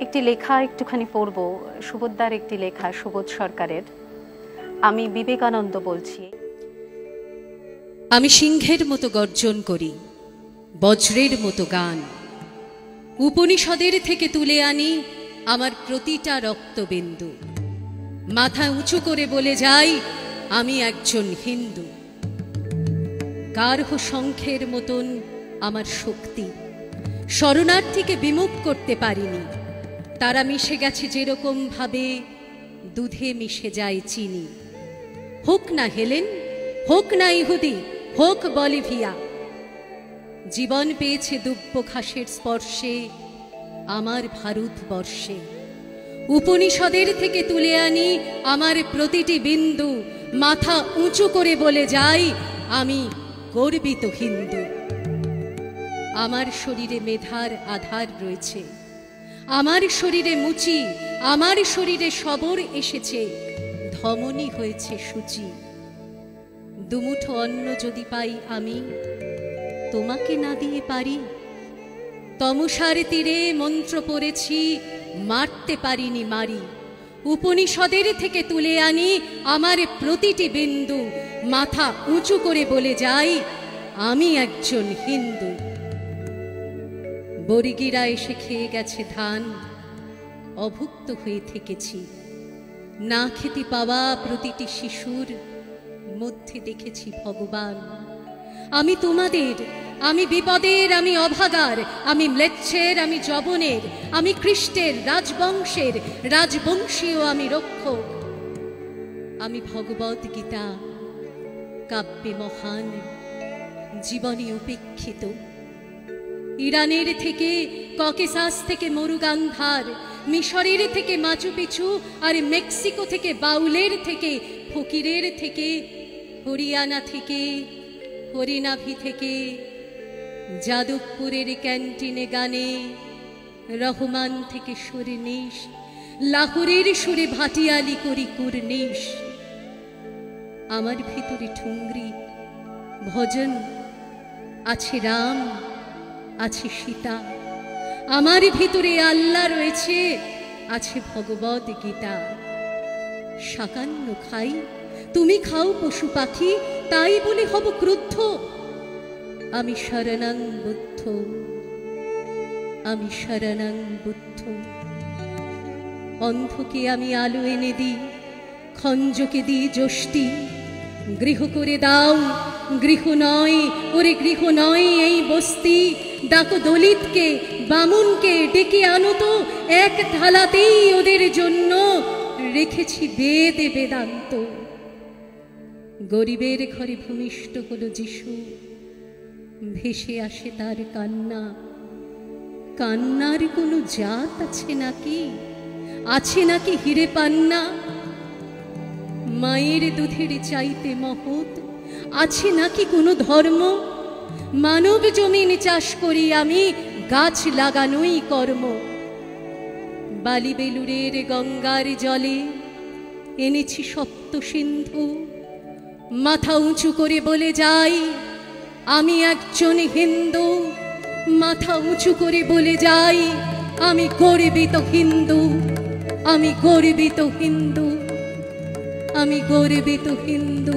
একটি লেখা একটুখানি পড়ব, সুবোধদার একটি লেখা, সুবোধ সরকারের। আমি বিবেকানন্দ বলছি। আমি সিংহের মতো গর্জন করি, বজ্রের মতো গান, উপনিষদের থেকে তুলে আনি আমার প্রতিটা রক্তবিন্দু। মাথা উঁচু করে বলে যাই, আমি একজন হিন্দু। গার্হ শঙ্খের মতন আমার শক্তি, শরণার্থীকে বিমুখ করতে পারিনি। তারা মিশে গেছে যেরকম ভাবে দুধে মিশে যায় চিনি। হোক না হেলেন, হোক না ইহুদি, হোক বলিভিয়া, জীবন পেয়েছে দুব্য ঘাসের স্পর্শে আমার ভারতবর্ষে। উপনিষদের থেকে তুলে আনি আমার প্রতিটি বিন্দু। মাথা উঁচু করে বলে যাই, আমি গর্বিত হিন্দু। আমার শরীরে মেধার আধার রয়েছে, আমার শরীরে মুচি, আমার শরীরে সবর এসেছে, ধমনী হয়েছে সূচি। দুমুঠো অন্ন যদি পাই আমি, তোমাকে না দিয়ে পারি? তমসার তীরে মন্ত্র পড়েছি, মারতে পারিনি মারি। উপনিষদের থেকে তুলে আনি আমার প্রতিটি বিন্দু। মাথা উঁচু করে বলে যাই, আমি একজন হিন্দু। বর্গীরা এসে খেয়ে গেছে ধান, অভুক্ত হয়ে থেকেছি। না খেতে পাওয়া প্রতিটি শিশুর মধ্যে দেখেছি ভগবান। আমি তোমাদের, আমি বিপদের, আমি অভাগার, আমি ম্লেচ্ছের, আমি যবনের, আমি খ্রিস্টের রাজবংশের, রাজবংশীয় আমি রক্ষক। আমি ভগবদ গীতা কাব্যে মহান, জীবনে উপেক্ষিত। ইরানের থেকে, ককেসাস থেকে মরুগান্ধার, মিশরের থেকে মাচু পিছু, আর মেক্সিকো থেকে বাউলের থেকে, ফকিরের থেকে, হরিয়ানা থেকে, হরিনাভি থেকে, যাদবপুরের ক্যান্টিনে গানে রহমান থেকে সুরনিশ, লাহোরের সুরে ভাটিয়ালি করি কুর্নিশ। আমার ভিতরে ঠুংরি ভজন আছে, রাম আছে, সীতা। আমার ভিতরে আল্লাহ রয়েছে, আছে ভগবদ গীতা। শাকান্ন খাই, তুমি খাও পশু পাখি, তাই বলে হব ক্রুদ্ধ? আমি শরণাং বুদ্ধ, আমি শরণাং বুদ্ধ। অন্ধকে আমি আলো এনে দিই, খঞ্জকে দিই যষ্টি। গৃহ করে দাও, গৃহ নয়, ওরে গৃহ নয় এই বস্তি। ডাকো দলিতকে, বামুনকে, ডেকে আনো তো, এক থালাতেই ওদের জন্য রেখেছি বেদে বেদান্ত। গরিবের ঘরে ভূমিষ্ঠ হলো যিশু, ভেসে আসে তার কান্না। কান্নার কোনো জাত আছে নাকি? আছে নাকি হিরে পান্না? মায়ের দুধের চাইতে মহৎ আছে নাকি কোনো ধর্ম? মানব জমিন চাষ করি আমি, গাছ লাগানোই কর্ম। বালি বেলুরের গঙ্গার জলে এনেছি সপ্ত সিন্ধু। মাথা উঁচু করে বলে যাই, আমি একজন হিন্দু। মাথা উঁচু করে বলে যাই, আমি গর্বিত হিন্দু। আমি গর্বিত হিন্দু, আমি গর্বিত হিন্দু।